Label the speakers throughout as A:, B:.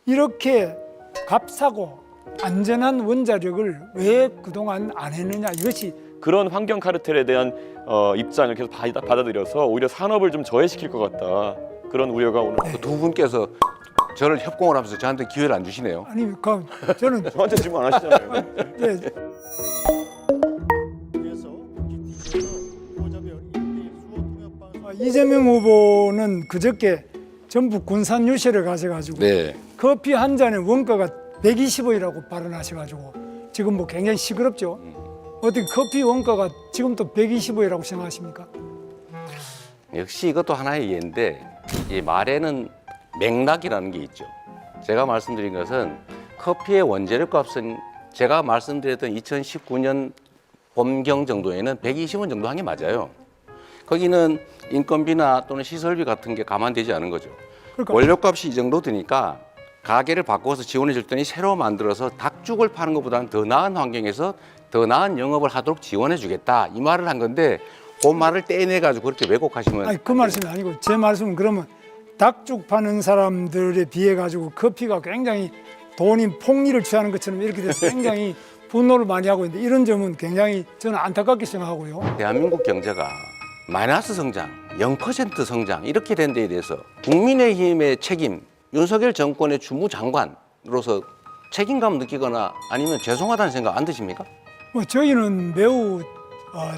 A: 이렇게 값싸고 안전한 원자력을 왜 그동안 안 했느냐, 이것이
B: 그런 환경 카르텔에 대한 입장을 계속 받아들여서 오히려 산업을 좀 저해시킬 것 같다. 그런 우려가 오늘
C: 두 분께서 저를 협공을 하면서 저한테 기회를 안 주시네요.
A: 아니, 저는
B: 저한테 질문 안 하시잖아요.
A: 예, 이재명 후보는 그저께 전북 군산 유세를 가셔가지고
C: 네.
A: 커피 한 잔의 원가가 120원이라고 발언하셔가지고 지금 뭐 굉장히 시끄럽죠. 어떻게 커피 원가가 지금 또 120원이라고 생각하십니까?
C: 역시 이것도 하나의 예인데 이 말에는 맥락이라는 게 있죠. 제가 말씀드린 것은 커피의 원재료 값은 제가 말씀드렸던 2019년 봄경 정도에는 120원 정도 한 게 맞아요. 거기는 인건비나 또는 시설비 같은 게 감안되지 않은 거죠.
A: 그러니까
C: 원료값이 이 정도 드니까 가게를 바꿔서 지원해 줄 때니 새로 만들어서 닭죽을 파는 것보다는 더 나은 환경에서 더 나은 영업을 하도록 지원해 주겠다, 이 말을 한 건데 그 말을 떼내 가지고 그렇게 왜곡하시면
A: 아니, 그 말씀이 아니고 제 말씀은 그러면 닭죽 파는 사람들에 비해 가지고 커피가 굉장히 돈이 폭리를 취하는 것처럼 이렇게 돼서 굉장히 분노를 많이 하고 있는데, 이런 점은 굉장히 저는 안타깝게 생각하고요.
C: 대한민국 경제가 마이너스 성장, 0% 성장 이렇게 된 데에 대해서 국민의힘의 책임, 윤석열 정권의 주무장관으로서 책임감 느끼거나 아니면 죄송하다는 생각 안 드십니까?
A: 뭐 저희는 매우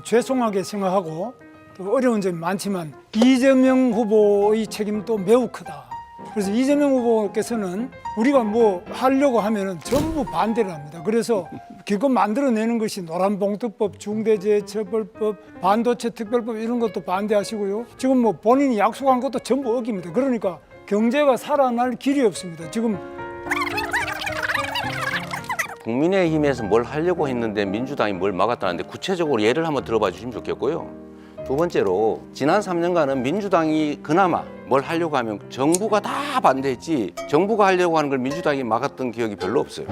A: 죄송하게 생각하고 또 어려운 점이 많지만 이재명 후보의 책임도 매우 크다. 그래서 이재명 후보께서는 우리가 뭐 하려고 하면은 전부 반대를 합니다. 그래서 기껏 만들어내는 것이 노란봉투법, 중대재해처벌법, 반도체 특별법 이런 것도 반대하시고요. 지금 뭐 본인이 약속한 것도 전부 어깁니다. 그러니까 경제가 살아날 길이 없습니다. 지금
C: 국민의힘에서 뭘 하려고 했는데 민주당이 뭘 막았다는데 구체적으로 예를 한번 들어봐 주시면 좋겠고요. 두 번째로 지난 3년간은 민주당이 그나마 뭘 하려고 하면 정부가 다 반대했지 정부가 하려고 하는 걸 민주당이 막았던 기억이 별로 없어요.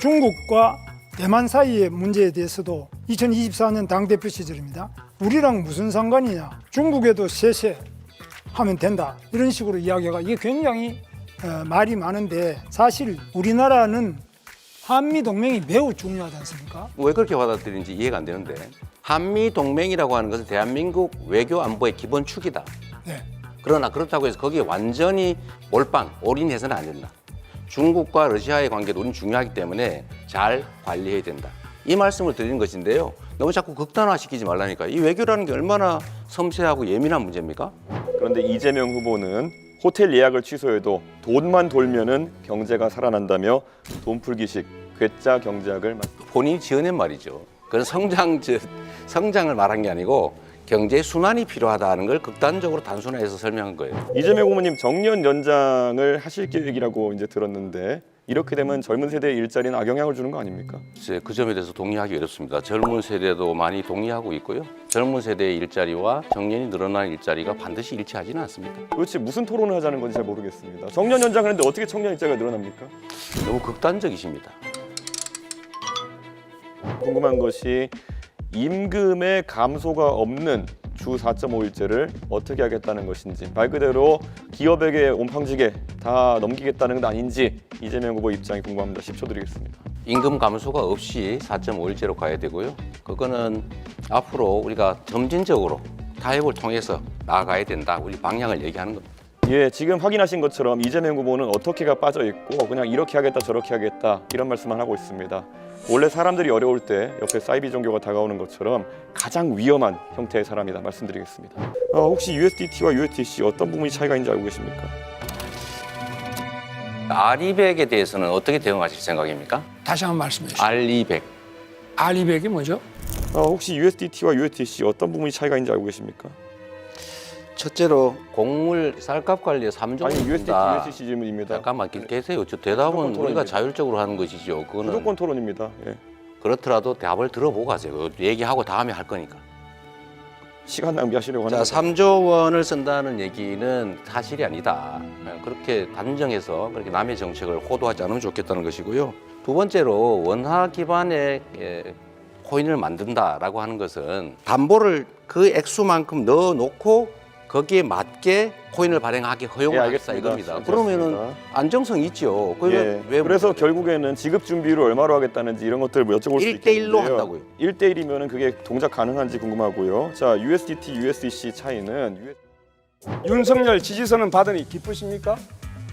A: 중국과 대만 사이의 문제에 대해서도 2024년 당대표 시절입니다. 우리랑 무슨 상관이냐, 중국에도 세세 하면 된다, 이런 식으로 이야기가, 이게 굉장히 말이 많은데 사실 우리나라는 한미동맹이 매우 중요하지 않습니까?
C: 왜 그렇게 받아들이는지 이해가 안 되는데, 한미동맹이라고 하는 것은 대한민국 외교 안보의 기본축이다.
A: 네.
C: 그러나 그렇다고 해서 거기에 완전히 몰빵, 올인해서는 안 된다. 중국과 러시아의 관계도 우리는 중요하기 때문에 잘 관리해야 된다, 이 말씀을 드리는 것인데요. 너무 자꾸 극단화시키지 말라니까. 이 외교라는 게 얼마나 섬세하고 예민한 문제입니까?
B: 그런데 이재명 후보는 호텔 예약을 취소해도 돈만 돌면은 경제가 살아난다며 돈풀기식 괴짜 경제학을
C: 본인이 지어낸 말이죠. 그건 성장을 말한 게 아니고 경제 순환이 필요하다는 걸 극단적으로 단순화해서 설명한 거예요.
B: 이재명 후보님 정년 연장을 하실 계획이라고 이제 들었는데 이렇게 되면 젊은 세대의 일자리는 악영향을 주는 거 아닙니까?
C: 글쎄, 그 점에 대해서 동의하기 어렵습니다. 젊은 세대도 많이 동의하고 있고요. 젊은 세대의 일자리와 정년이 늘어나는 일자리가 반드시 일치하지는 않습니다.
B: 도대체 무슨 토론을 하자는 건지 잘 모르겠습니다. 정년 연장을 했는데 어떻게 청년 일자리가 늘어납니까?
C: 너무 극단적이십니다.
B: 궁금한 것이 임금의 감소가 없는 주 4.5일제를 어떻게 하겠다는 것인지, 말 그대로 기업에게 온팡지게 다 넘기겠다는 건 아닌지 이재명 후보 입장이 궁금합니다. 10초 드리겠습니다.
C: 임금 감소가 없이 4.5일제로 가야 되고요. 그거는 앞으로 우리가 점진적으로 타협을 통해서 나아가야 된다, 우리 방향을 얘기하는 겁니다.
B: 예, 지금 확인하신 것처럼 이재명 후보는 어떻게가 빠져 있고 그냥 이렇게 하겠다 저렇게 하겠다 이런 말씀만 하고 있습니다. 원래 사람들이 어려울 때 옆에 사이비 종교가 다가오는 것처럼 가장 위험한 형태의 사람이다 말씀드리겠습니다. 혹시 USDT와 USDC 어떤 부분이 차이가 있는지 알고 계십니까?
C: R200에 대해서는 어떻게 대응하실 생각입니까?
A: 다시 한번 말씀해 주시죠.
C: R200.
A: R200이 뭐죠?
B: 혹시 USDT와 USDC 어떤 부분이 차이가 있는지 알고 계십니까?
C: 첫째로 곡물 쌀값 관리에 3종을
B: 아니 USDT,
C: 준다.
B: USDC 질문입니다.
C: 잠깐만 계세요. 저 대답은
B: 토론입니다.
C: 우리가 자율적으로 하는 것이죠. 그거는
B: 무조건 토론입니다. 예.
C: 그렇더라도 답을 들어보고 가세요. 얘기하고 다음에 할 거니까.
B: 시간 낭비하시려고 하는
C: 자,
B: 거죠.
C: 3조 원을 쓴다는 얘기는 사실이 아니다. 그렇게 단정해서 그렇게 남의 정책을 호도하지 않으면 좋겠다는 것이고요. 두 번째로 원화 기반의 코인을 만든다라고 하는 것은 담보를 그 액수만큼 넣어놓고 거기에 맞게 코인을 발행하게 허용을 하겠다 이겁니다. 그러면은 안정성이 있죠. 그러면 왜
B: 그래서 결국에는 지급 준비율을 얼마로 하겠다는지 이런 것들을 여쭤볼 수
C: 1대1로
B: 있겠는데요.
C: 한다고요.
B: 1대1이면 그게 동작 가능한지 궁금하고요. 자, USDT, USDC 차이는
D: 윤석열 지지선은 받으니 기쁘십니까?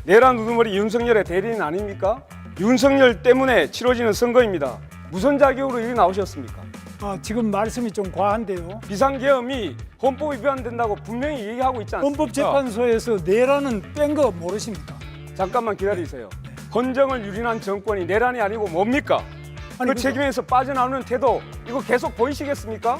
D: 내란 우두머리 윤석열의 대리인 아닙니까? 윤석열 때문에 치러지는 선거입니다. 무슨 자격으로 여기 나오셨습니까?
A: 지금 말씀이 좀 과한데요.
D: 비상계엄이 헌법 위반된다고 분명히 얘기하고 있지 않습니까?
A: 헌법재판소에서 내란은 뺀 거 모르십니까?
D: 잠깐만 기다리세요. 헌정을 유린한 정권이 내란이 아니고 뭡니까?
A: 아니,
D: 그 책임에서 빠져나오는 태도 이거 계속 보이시겠습니까?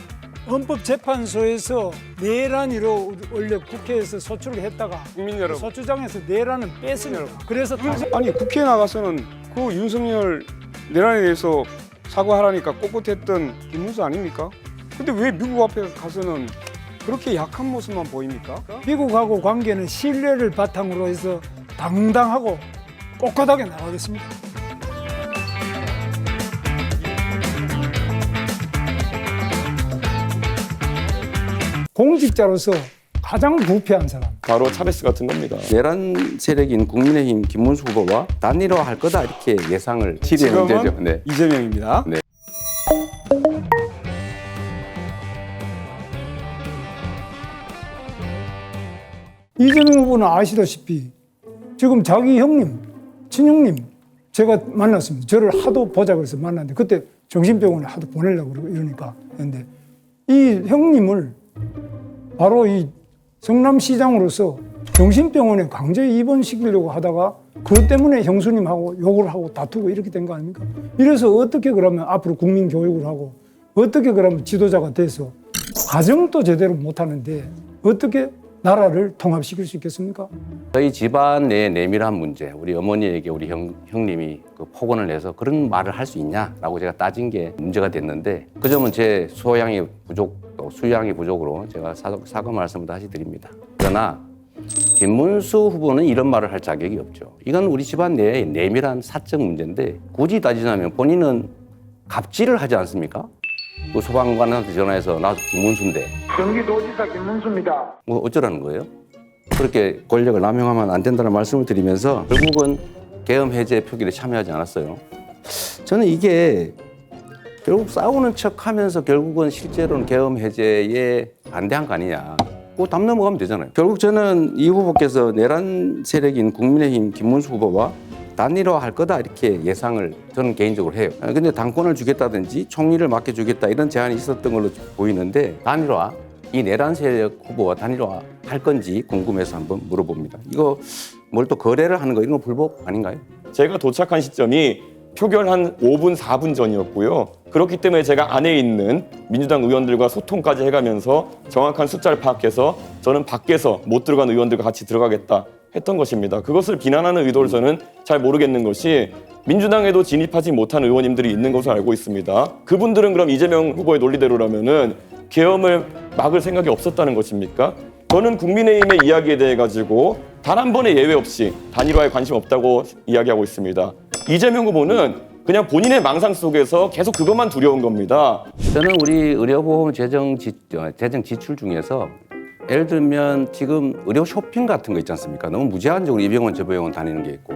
A: 헌법재판소에서 내란으로 원래 국회에서 소추를 했다가
D: 국민 여러분.
A: 소추장에서 내란은 뺐습니다. 그래서 다시
D: 아니 국회에 나가서는 그 윤석열 내란에 대해서 사과하라니까 꼿꼿했던 김문수 아닙니까? 근데 왜 미국 앞에 가서는 그렇게 약한 모습만 보입니까?
A: 미국하고 관계는 신뢰를 바탕으로 해서 당당하고 꼿꼿하게 나가겠습니다. 공직자로서 가장 부패한 사람.
B: 바로 차베스 같은 겁니다.
C: 내란 세력인 국민의힘 김문수 후보와 단일화할 거다 이렇게 예상을 치리의 문제죠.
D: 지금은
C: 네.
D: 이재명입니다.
C: 네.
A: 이재명 후보는 아시다시피 지금 자기 형님, 친형님 제가 만났습니다. 저를 하도 보자 그래서 만났는데 그때 정신병원에 하도 보내려고 그러고 이러니까 했는데 이 형님을 바로 이 성남시장으로서 정신병원에 강제 입원시키려고 하다가 그것 때문에 형수님하고 욕을 하고 다투고 이렇게 된 거 아닙니까? 이래서 어떻게 그러면 앞으로 국민 교육을 하고 어떻게 그러면 지도자가 돼서 가정도 제대로 못하는데 어떻게 나라를 통합시킬 수 있겠습니까?
C: 저희 집안 내에 내밀한 문제, 우리 어머니에게 우리 형님이 그 폭언을 해서 그런 말을 할 수 있냐라고 제가 따진 게 문제가 됐는데 그 점은 제 소양이 부족, 또 수양이 부족으로 제가 사과 말씀을 다시 드립니다. 그러나 김문수 후보는 이런 말을 할 자격이 없죠. 이건 우리 집안 내에 내밀한 사적 문제인데 굳이 따지자면 본인은 갑질을 하지 않습니까? 그 소방관한테 전화해서 나도 김문수인데
E: 경기도지사 김문수입니다.
C: 뭐 어쩌라는 거예요? 그렇게 권력을 남용하면 안 된다는 말씀을 드리면서 결국은 계엄 해제 표기에 참여하지 않았어요. 저는 이게 결국 싸우는 척하면서 결국은 실제로는 계엄 해제에 반대한 거 아니냐. 그거 담 넘어가면 되잖아요. 결국 저는 이 후보께서 내란 세력인 국민의힘 김문수 후보와 단일화할 거다 이렇게 예상을 저는 개인적으로 해요. 근데 당권을 주겠다든지 총리를 맡겨주겠다 이런 제안이 있었던 걸로 보이는데 단일화, 이 내란 세력 후보와 단일화 할 건지 궁금해서 한번 물어봅니다. 이거 뭘 또 거래를 하는 거 이런 거 불법 아닌가요?
B: 제가 도착한 시점이 표결 한 5분, 4분 전이었고요. 그렇기 때문에 제가 안에 있는 민주당 의원들과 소통까지 해가면서 정확한 숫자를 파악해서 저는 밖에서 못 들어간 의원들과 같이 들어가겠다 했던 것입니다. 그것을 비난하는 의도를 저는 잘 모르겠는 것이 민주당에도 진입하지 못한 의원님들이 있는 것으로 알고 있습니다. 그분들은 그럼 이재명 후보의 논리대로라면은 계엄을 막을 생각이 없었다는 것입니까? 저는 국민의힘의 이야기에 대해 가지고 단 한 번의 예외 없이 단일화에 관심 없다고 이야기하고 있습니다. 이재명 후보는 그냥 본인의 망상 속에서 계속 그것만 두려운 겁니다.
C: 저는 우리 의료보험 재정 지출 중에서 예를 들면 지금 의료 쇼핑 같은 거 있지 않습니까? 너무 무제한적으로 이 병원 저 병원 다니는 게 있고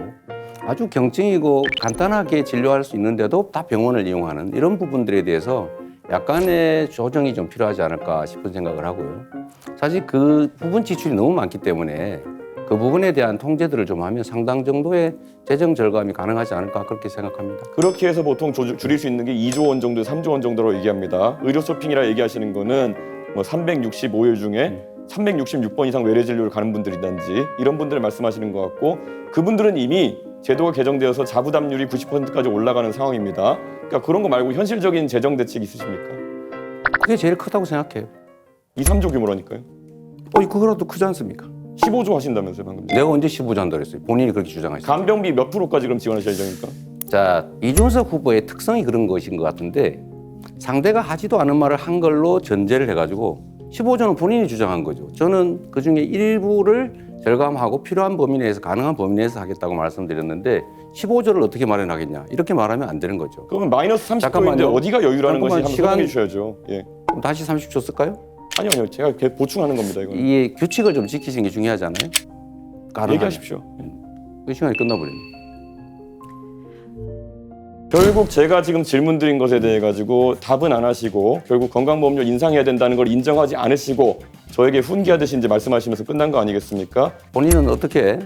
C: 아주 경증이고 간단하게 진료할 수 있는데도 다 병원을 이용하는 이런 부분들에 대해서 약간의 조정이 좀 필요하지 않을까 싶은 생각을 하고요. 사실 그 부분 지출이 너무 많기 때문에 그 부분에 대한 통제들을 좀 하면 상당 정도의 재정 절감이 가능하지 않을까 그렇게 생각합니다.
B: 그렇게 해서 보통 줄일 수 있는 게 2조 원 정도, 3조 원 정도로 얘기합니다. 의료 쇼핑이라 얘기하시는 거는 뭐 365일 중에 366번 이상 외래 진료를 가는 분들이든지 이런 분들을 말씀하시는 것 같고 그분들은 이미 제도가 개정되어서 자부담률이 90%까지 올라가는 상황입니다. 그러니까 그런 거 말고 현실적인 재정 대책 있으십니까?
C: 그게 제일 크다고 생각해요.
B: 2, 3조 규모라니까요.
C: 그거라도 크지 않습니까?
B: 15조 하신다면서요 방금.
C: 내가 언제 15조 한다 그랬어요? 본인이 그렇게 주장하시죠.
B: 간병비 몇 프로까지 그럼 지원하실 예정입니까?
C: 자, 이준석 후보의 특성이 그런 것인 것 같은데 상대가 하지도 않은 말을 한 걸로 전제를 해가지고 15조는 본인이 주장한 거죠. 저는 그중에 일부를 절감하고 필요한 범위 내에서 가능한 범위 내에서 하겠다고 말씀드렸는데 15조를 어떻게 마련하겠냐 이렇게 말하면 안 되는 거죠.
B: 그러면 마이너스 30%인데
C: 잠깐만요.
B: 어디가 여유라는 것이
C: 잠깐만,
B: 한번 설명해 주셔야죠. 예.
C: 그럼 다시 30조 쓸까요?
B: 아니요. 제가 계속 보충하는 겁니다. 이거는.
C: 이게 규칙을 좀 지키시는 게 중요하잖아요. 가능하면.
B: 얘기하십시오.
C: 그 시간이 끝나버립니다.
B: 결국 제가 지금 질문 드린 것에 대해 가지고 답은 안 하시고 결국 건강보험료 인상해야 된다는 걸 인정하지 않으시고 저에게 훈계하듯이 이제 말씀하시면서 끝난 거 아니겠습니까?
C: 본인은 어떻게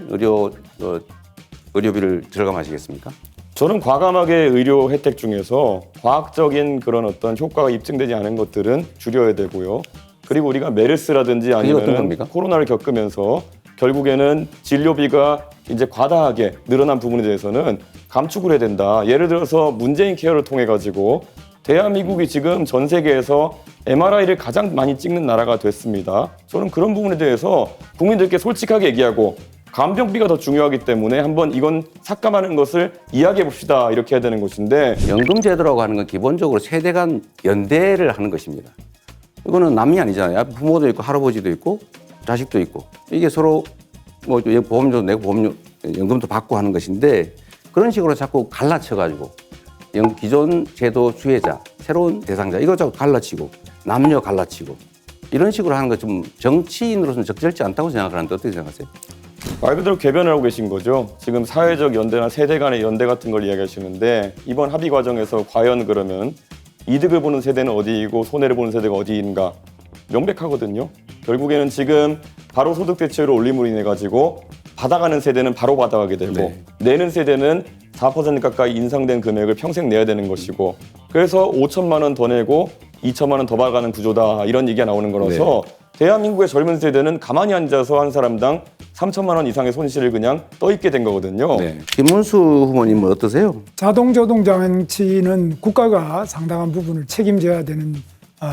C: 의료비를 절감하시겠습니까?
B: 저는 과감하게 의료 혜택 중에서 과학적인 그런 어떤 효과가 입증되지 않은 것들은 줄여야 되고요. 그리고 우리가 메르스라든지
C: 어떤
B: 아니면
C: 겁니까?
B: 코로나를 겪으면서 결국에는 진료비가 이제 과다하게 늘어난 부분에 대해서는 감축을 해야 된다. 예를 들어서 문재인 케어를 통해 가지고 대한민국이 지금 전 세계에서 MRI를 가장 많이 찍는 나라가 됐습니다. 저는 그런 부분에 대해서 국민들께 솔직하게 얘기하고 간병비가 더 중요하기 때문에 한번 이건 삭감하는 것을 이야기해 봅시다. 이렇게 해야 되는 것인데
C: 연금제도라고 하는 건 기본적으로 세대 간 연대를 하는 것입니다. 이거는 남이 아니잖아요. 부모도 있고 할아버지도 있고 자식도 있고 이게 서로 뭐 보험료도 내고 보험료 연금도 받고 하는 것인데 그런 식으로 자꾸 갈라쳐가지고 기존 제도 수혜자, 새로운 대상자 이거 자꾸 갈라치고 남녀 갈라치고 이런 식으로 하는 거 좀 정치인으로서는 적절치 않다고 생각하는데 어떻게 생각하세요?
B: 말 그대로 궤변을 하고 계신 거죠. 지금 사회적 연대나 세대 간의 연대 같은 걸 이야기하시는데 이번 합의 과정에서 과연 그러면 이득을 보는 세대는 어디이고 손해를 보는 세대가 어디인가 명백하거든요. 결국에는 지금 바로 소득 대체율을 올림으로 인해 가지고 받아가는 세대는 바로 받아가게 되고
C: 네.
B: 내는 세대는 4% 가까이 인상된 금액을 평생 내야 되는 것이고 그래서 5천만 원 더 내고 2천만 원 더 받아가는 구조다 이런 얘기가 나오는 거라서 대한민국의 젊은 세대는 가만히 앉아서 한 사람당 3천만 원 이상의 손실을 그냥 떠입게 된 거거든요.
C: 네. 김문수 후보님은 어떠세요?
A: 자동조동 장치는 국가가 상당한 부분을 책임져야 되는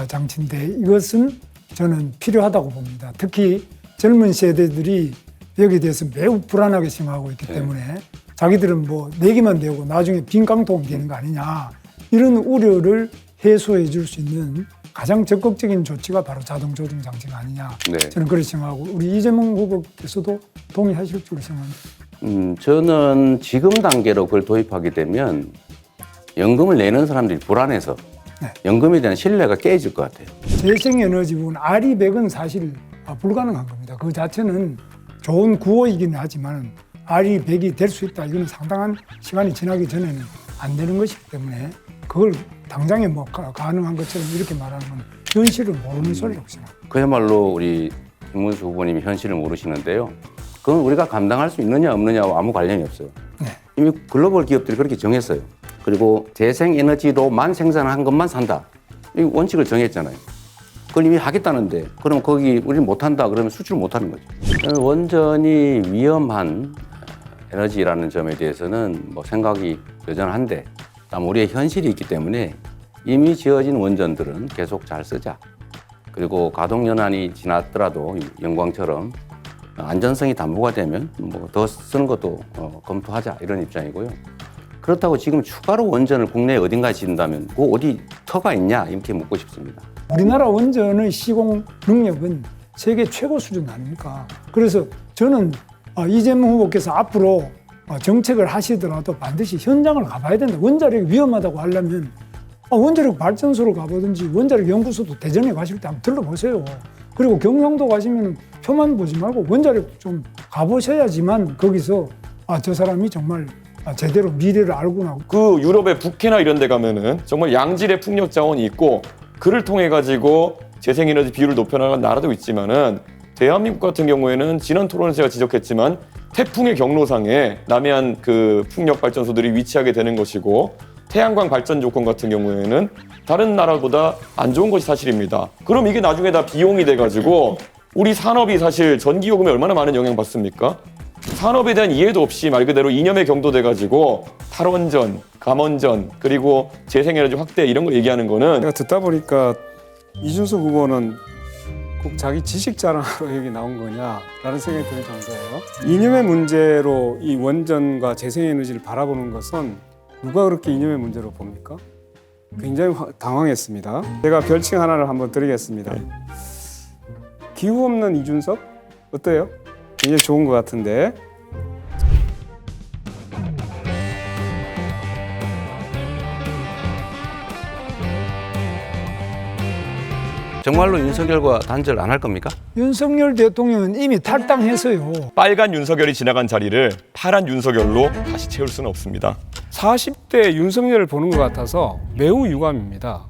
A: 장치인데 이것은 저는 필요하다고 봅니다. 특히 젊은 세대들이 여기에 대해서 매우 불안하게 생각하고 있기 때문에 자기들은 뭐 내기만 되고 나중에 빈깡통이 되는 거 아니냐 이런 우려를 해소해 줄 수 있는 가장 적극적인 조치가 바로 자동조정 장치가 아니냐
C: 네.
A: 저는 그렇게 생각하고 우리 이재명 후보께서도 동의하실 줄 생각합니다.
C: 저는 지금 단계로 그걸 도입하게 되면 연금을 내는 사람들이 불안해서
A: 네.
C: 연금에 대한 신뢰가 깨질 것 같아요.
A: 재생에너지 부분 RE100은 사실 불가능한 겁니다. 그 자체는 좋은 구호이긴 하지만 RE100이 될 수 있다. 이건 상당한 시간이 지나기 전에는 안 되는 것이기 때문에 그걸 당장에 뭐 가능한 것처럼 이렇게 말하는 건 현실을 모르는 소리라고 생각합니다.
C: 그야말로 우리 김문수 후보님이 현실을 모르시는데요. 그건 우리가 감당할 수 있느냐 없느냐와 아무 관련이 없어요.
A: 네.
C: 이미 글로벌 기업들이 그렇게 정했어요. 그리고 재생에너지로만 생산한 것만 산다. 이 원칙을 정했잖아요. 그걸 이미 하겠다는데 그럼 거기 우리는 못한다 그러면 수출을 못하는 거죠. 저는 원전이 위험한 에너지라는 점에 대해서는 뭐 생각이 여전한데 다만 우리의 현실이 있기 때문에 이미 지어진 원전들은 계속 잘 쓰자. 그리고 가동연한이 지났더라도 영광처럼 안전성이 담보가 되면 뭐 더 쓰는 것도 검토하자 이런 입장이고요. 그렇다고 지금 추가로 원전을 국내에 어딘가에 짓는다면 그 어디 터가 있냐 이렇게 묻고 싶습니다.
A: 우리나라 원전의 시공 능력은 세계 최고 수준 아닙니까? 그래서 저는 이재명 후보께서 앞으로 정책을 하시더라도 반드시 현장을 가봐야 된다. 원자력이 위험하다고 하려면 원자력 발전소를 가보든지 원자력 연구소도 대전에 가실 때 한번 들러보세요. 그리고 경상도 가시면 표만 보지 말고 원자력 좀 가보셔야지만 거기서 저 사람이 정말 제대로 미래를 알구나.
B: 그 유럽의 북해나 이런 데 가면은 정말 양질의 풍력 자원이 있고 그를 통해 가지고 재생에너지 비율을 높여나가는 나라도 있지만은 대한민국 같은 경우에는 지난 토론에서 제가 지적했지만 태풍의 경로상에 남해안 그 풍력 발전소들이 위치하게 되는 것이고 태양광 발전 조건 같은 경우에는 다른 나라보다 안 좋은 것이 사실입니다. 그럼 이게 나중에 다 비용이 돼가지고 우리 산업이 사실 전기요금에 얼마나 많은 영향 받습니까? 산업에 대한 이해도 없이 말 그대로 이념에 경도돼가지고 탈원전, 감원전 그리고 재생에너지 확대 이런 거 얘기하는 거는
D: 제가 듣다 보니까 이준석 후보는 꼭 자기 지식 자랑하러 여기 나온 거냐라는 생각이 들 정도예요. 이념의 문제로 이 원전과 재생에너지를 바라보는 것은 누가 그렇게 이념의 문제로 봅니까? 굉장히 당황했습니다. 제가 별칭 하나를 한번 드리겠습니다. 기후 없는 이준석? 어때요? 굉장히 좋은 것 같은데.
C: 정말로 윤석열과 단절 안 할 겁니까?
A: 윤석열 대통령은 이미 탈당했어요.
B: 빨간 윤석열이 지나간 자리를 파란 윤석열로 다시 채울 수는 없습니다.
D: 40대 윤석열을 보는 것 같아서 매우 유감입니다.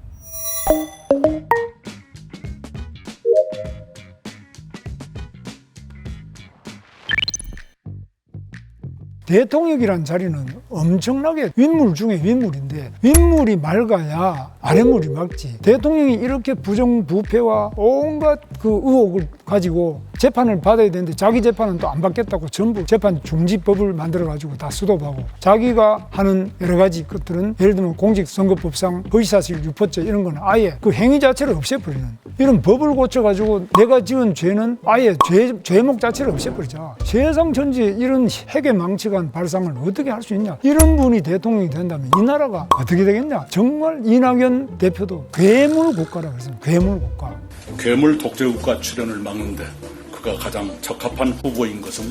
A: 대통령이란 자리는 엄청나게 윗물 중에 윗물인데 윗물이 맑아야 아랫물이 맑지. 대통령이 이렇게 부정부패와 온갖 그 의혹을 가지고 재판을 받아야 되는데 자기 재판은 또 안 받겠다고 전부 재판 중지법을 만들어가지고 다 수도하고 자기가 하는 여러 가지 것들은 예를 들면 공직선거법상 허위사실 유포죄 이런 건 아예 그 행위 자체를 없애버리는 이런 법을 고쳐가지고 내가 지은 죄는 아예 죄목 자체를 없애버리자. 세상 전체에 이런 핵의 망측한 발상을 어떻게 할 수 있냐. 이런 분이 대통령이 된다면 이 나라가 어떻게 되겠냐. 정말 이낙연 대표도 괴물 국가라고 했습니다. 괴물 국가.
F: 괴물 독재국가 출현을 막는데 그가 가장 적합한 후보인 것은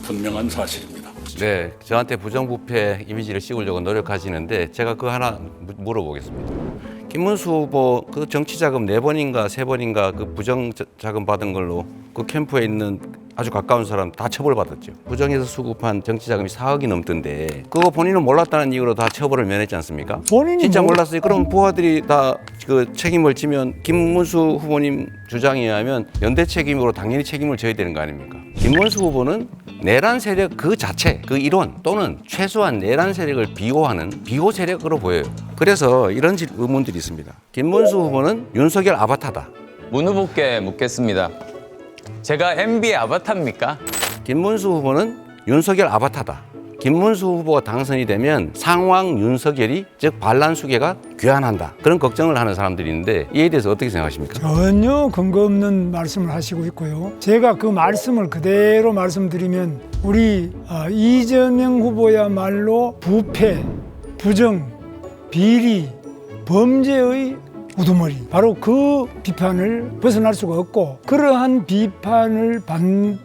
F: 분명한 사실입니다.
C: 네, 저한테 부정부패 이미지를 씌우려고 노력하시는데 제가 그거 하나 물어보겠습니다. 김문수 후보 그 정치자금 4번인가 3번인가 그 부정자금 받은 걸로 그 캠프에 있는 아주 가까운 사람 다 처벌받았죠. 부정해서 수급한 정치자금이 4억이 넘던데 그거 본인은 몰랐다는 이유로 다 처벌을 면했지 않습니까?
A: 본인이
C: 진짜 몰랐어요. 그럼 부하들이 다 그 책임을 지면 김문수 후보님 주장에 의하면 연대 책임으로 당연히 책임을 져야 되는 거 아닙니까? 김문수 후보는 내란 세력 그 자체, 그 이론 또는 최소한 내란 세력을 비호하는 비호 세력으로 보여요. 그래서 이런 의문들이 있습니다. 김문수 후보는 윤석열 아바타다.
G: 문 후보께 묻겠습니다. 제가 MB의 아바타입니까?
C: 김문수 후보는 윤석열 아바타다. 김문수 후보가 당선이 되면 상황 윤석열이 즉 반란 수계가 귀환한다. 그런 걱정을 하는 사람들이 있는데 이에 대해서 어떻게 생각하십니까?
A: 전혀 근거 없는 말씀을 하시고 있고요. 제가 그 말씀을 그대로 말씀드리면 우리 이재명 후보야말로 부패, 부정, 비리, 범죄의 우두머리. 바로 그 비판을 벗어날 수가 없고 그러한 비판을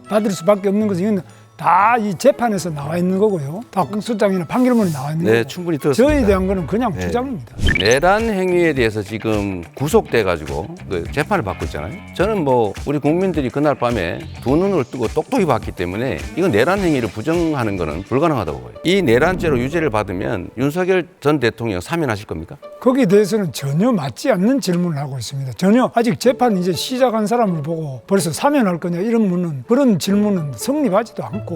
A: 받을 수밖에 없는 것은 다 이 재판에서 나와 있는 거고요. 다 공소장이나 판결문이 나와 있는
C: 네,
A: 거고.
C: 충분히 들었습니다.
A: 저에 대한 거는 그냥
C: 네.
A: 주장입니다.
C: 내란 행위에 대해서 지금 구속돼 가지고 그 재판을 받고 있잖아요. 저는 뭐 우리 국민들이 그날 밤에 두 눈을 뜨고 똑똑히 봤기 때문에 이건 내란 행위를 부정하는 거는 불가능하다고 봐요. 이 내란죄로 유죄를 받으면 윤석열 전 대통령 사면하실 겁니까?
A: 거기에 대해서는 전혀 맞지 않는 질문을 하고 있습니다. 전혀 아직 재판 이제 시작한 사람을 보고 벌써 사면할 거냐 이런 문은 그런 질문은 성립하지도 않고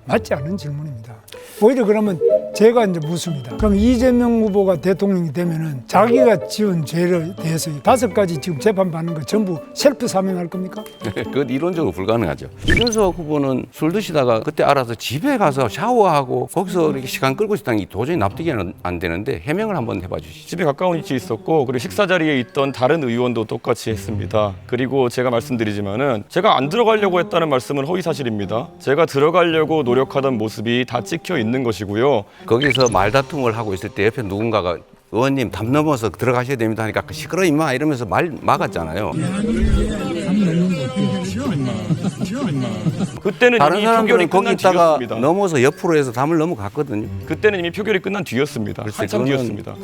A: 맞지 않는 질문입니다. 오히려 그러면 제가 이제 묻습니다. 그럼 이재명 후보가 대통령이 되면은 자기가 지은 죄에 대해서 5가지 지금 재판받는 거 전부 셀프 사면할 겁니까?
C: 그건 이론적으로 불가능하죠. 이준석 후보는 술 드시다가 그때 알아서 집에 가서 샤워하고 거기서 이렇게 시간 끌고 있다는 게 도저히 납득이 안 되는데 해명을 한번 해봐 주시죠.
B: 집에 가까운 위치에 있었고 그리고 식사 자리에 있던 다른 의원도 똑같이 했습니다. 그리고 제가 말씀드리지만은 제가 안 들어가려고 했다는 말씀은 허위 사실입니다. 제가 들어가려고 노력하던 모습이 다 찍혀 있는 것이고요.
C: 거기서 말다툼을 하고 있을 때 옆에 누군가가 의원님 담 넘어서 들어가셔야 됩니다 하니까 시끄러 임마 이러면서 말 막았잖아요.
B: 그때는
C: 다른
B: 이미
C: 사람들은
B: 표결이
C: 거기
B: 끝난
C: 있다가
B: 뒤였습니다.
C: 넘어서 옆으로 해서 담을 넘어갔거든요.
B: 그때는 이미 표결이 끝난 뒤였습니다.
C: 글쎄,
B: 한참
C: 그거는-
B: 뒤였습니다.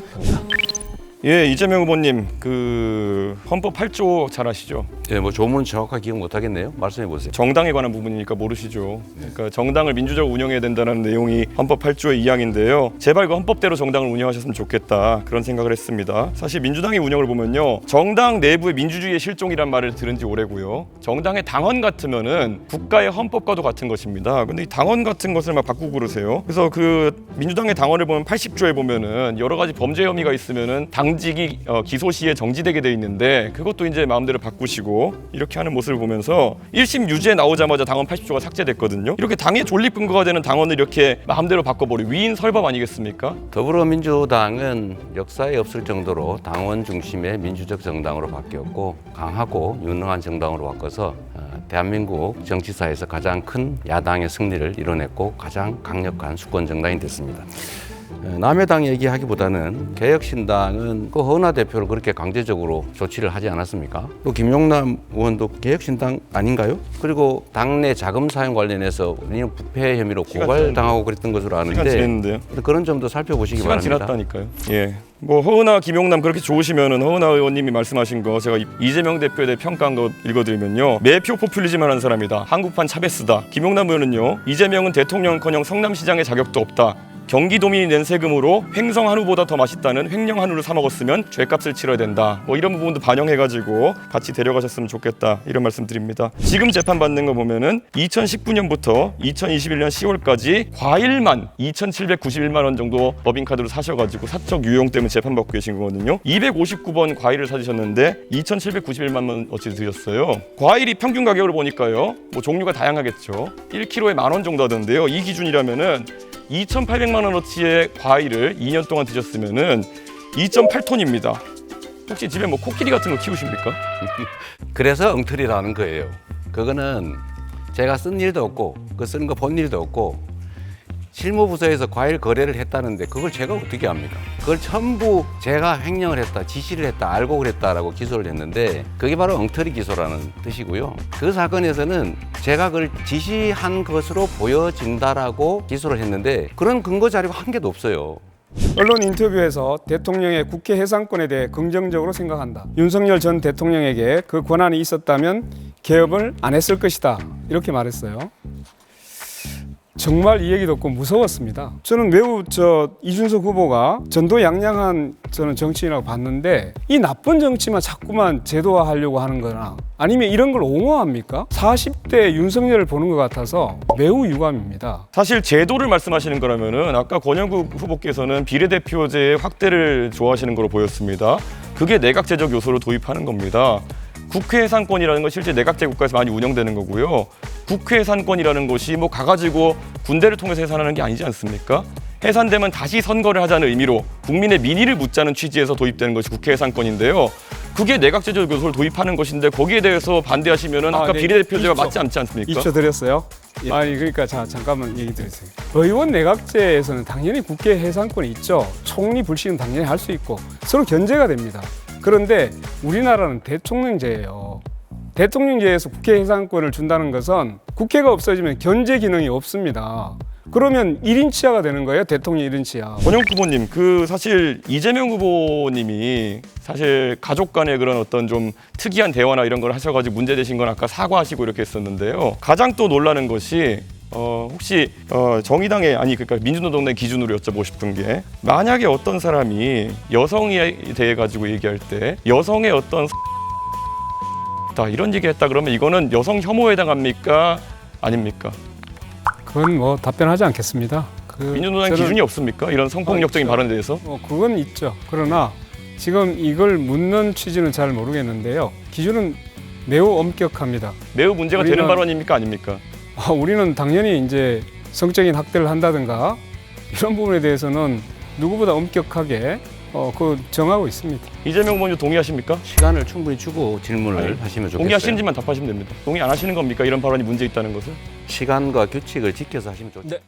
B: 예, 이재명 후보님 그 헌법 8조 잘 아시죠?
C: 예, 뭐 조문 정확하게 기억 못 하겠네요. 말씀해 보세요.
B: 정당에 관한 부분이니까 모르시죠. 그러니까 정당을 민주적으로 운영해야 된다는 내용이 헌법 8조의 2항인데요. 제발 그 헌법대로 정당을 운영하셨으면 좋겠다 그런 생각을 했습니다. 사실 민주당의 운영을 보면요, 정당 내부의 민주주의의 실종이란 말을 들은 지 오래고요. 정당의 당원 같으면은 국가의 헌법과도 같은 것입니다. 근데 이 당원 같은 것을 막 바꾸고 그러세요. 그래서 그 민주당의 당원을 보면 80조에 보면은 여러 가지 범죄 혐의가 있으면은 당직이 기소 시에 정지되게 돼 있는데 그것도 이제 마음대로 바꾸시고 이렇게 하는 모습을 보면서 1심 유죄 나오자마자 당원 80조가 삭제됐거든요. 이렇게 당의 존립 근거가 되는 당원을 이렇게 마음대로 바꿔버리 위인 설법 아니겠습니까?
C: 더불어민주당은 역사에 없을 정도로 당원 중심의 민주적 정당으로 바뀌었고 강하고 유능한 정당으로 바꿔서 대한민국 정치사에서 가장 큰 야당의 승리를 이뤄냈고 가장 강력한 수권 정당이 됐습니다. 남의 당 얘기하기보다는 개혁신당은 그 허은하 대표를 그렇게 강제적으로 조치를 하지 않았습니까? 또 김용남 의원도 개혁신당 아닌가요? 그리고 당내 자금 사용 관련해서 우리는 부패 혐의로 고발당하고 그랬던 것으로
B: 시간
C: 아는데
B: 지났는데요.
C: 그런 점도 살펴보시기
B: 시간
C: 바랍니다.
B: 지났다니까요. 예. 뭐 허은하, 김용남 그렇게 좋으시면은 허은하 의원님이 말씀하신 거 제가 이재명 대표에 대해 평가한 거 읽어드리면요. 매표 포퓰리즘을 한 사람이다. 한국판 차베스다. 김용남 의원은요. 이재명은 대통령커녕 성남시장의 자격도 없다. 경기도민이 낸 세금으로 횡성 한우보다 더 맛있다는 횡령 한우를 사 먹었으면 죄값을 치러야 된다. 뭐 이런 부분도 반영해가지고 같이 데려가셨으면 좋겠다. 이런 말씀드립니다. 지금 재판받는 거 보면은 2019년부터 2021년 10월까지 과일만 2,791만 원 정도 법인카드로 사셔가지고 사적 유용 때문에 재판받고 계신 거거든요. 259번 과일을 사주셨는데 2,791만 원어치 드셨어요. 과일이 평균 가격을 보니까요. 뭐 종류가 다양하겠죠. 1kg에 10,000원 정도 하던데요. 이 기준이라면은 2,800만 원어치의 과일을 2년 동안 드셨으면은 2.8톤입니다. 혹시 집에 뭐 코끼리 같은 거 키우십니까?
C: 그래서 엉터리라는 거예요. 그거는 제가 쓴 일도 없고 그 쓰는 거 본 일도 없고 실무부서에서 과일 거래를 했다는데 그걸 제가 어떻게 합니까? 그걸 전부 제가 횡령을 했다, 지시를 했다, 알고 그랬다라고 기소를 했는데 그게 바로 엉터리 기소라는 뜻이고요. 그 사건에서는 제가 그걸 지시한 것으로 보여진다라고 기소를 했는데 그런 근거 자료가 한 개도 없어요.
D: 언론 인터뷰에서 대통령의 국회 해산권에 대해 긍정적으로 생각한다. 윤석열 전 대통령에게 그 권한이 있었다면 개업을 안 했을 것이다. 이렇게 말했어요. 정말 이 얘기 듣고 무서웠습니다. 저는 매우 이준석 후보가 전도양양한 저는 정치인이라고 봤는데 이 나쁜 정치만 자꾸만 제도화하려고 하는 거나 아니면 이런 걸 옹호합니까? 40대 윤석열을 보는 것 같아서 매우 유감입니다.
B: 사실 제도를 말씀하시는 거라면은 아까 권영국 후보께서는 비례대표제의 확대를 좋아하시는 거로 보였습니다. 그게 내각제적 요소를 도입하는 겁니다. 국회 해산권이라는 건 실제 내각제 국가에서 많이 운영되는 거고요. 국회 해산권이라는 것이 뭐 가가지고 군대를 통해서 해산하는 게 아니지 않습니까? 해산되면 다시 선거를 하자는 의미로 국민의 민의를 묻자는 취지에서 도입되는 것이 국회 해산권인데요. 그게 내각제적 요소를 도입하는 것인데 거기에 대해서 반대하시면은 아까
D: 네.
B: 비례대표제가
D: 2초.
B: 맞지 않지 않습니까?
D: 2초 드렸어요. 아니 그러니까 잠깐만 얘기 드리세요. 의원 내각제에서는 당연히 국회 해산권이 있죠. 총리 불신은 당연히 할 수 있고 서로 견제가 됩니다. 그런데 우리나라는 대통령제예요. 대통령제에서 국회 해산권을 준다는 것은 국회가 없어지면 견제 기능이 없습니다. 그러면 1인치아가 되는 거예요. 대통령 1인치아.
B: 권영국 후보님, 그 사실 이재명 후보님이 사실 가족 간의 그런 어떤 좀 특이한 대화나 이런 걸 하셔가지고 문제되신 건 아까 사과하시고 이렇게 했었는데요. 가장 또 놀라는 것이 혹시 정의당의 그러니까 민주노동 내 기준으로 여쭤보고 싶은 게 만약에 어떤 사람이 여성에 대해 가지고 얘기할 때 여성의 어떤 이런 얘기했다 그러면 이거는 여성 혐오에 해당합니까? 아닙니까?
D: 그건 뭐 답변하지 않겠습니다.
B: 민주노당 기준이 없습니까? 이런 성폭력적인
D: 있죠.
B: 발언에 대해서?
D: 그건 있죠. 그러나 지금 이걸 묻는 취지는 잘 모르겠는데요. 기준은 매우 엄격합니다.
B: 매우 문제가 되는 발언입니까? 아닙니까?
D: 우리는 당연히 이제 성적인 학대를 한다든가 이런 부분에 대해서는 누구보다 엄격하게 정하고 있습니다.
B: 이재명 후보님 동의하십니까?
C: 시간을 충분히 주고 질문을 하시면 좋겠어요.
B: 동의하시는지만 답하시면 됩니다. 동의 안 하시는 겁니까? 이런 발언이 문제 있다는 것을?
C: 시간과 규칙을 지켜서 하시면 좋죠.
D: 네.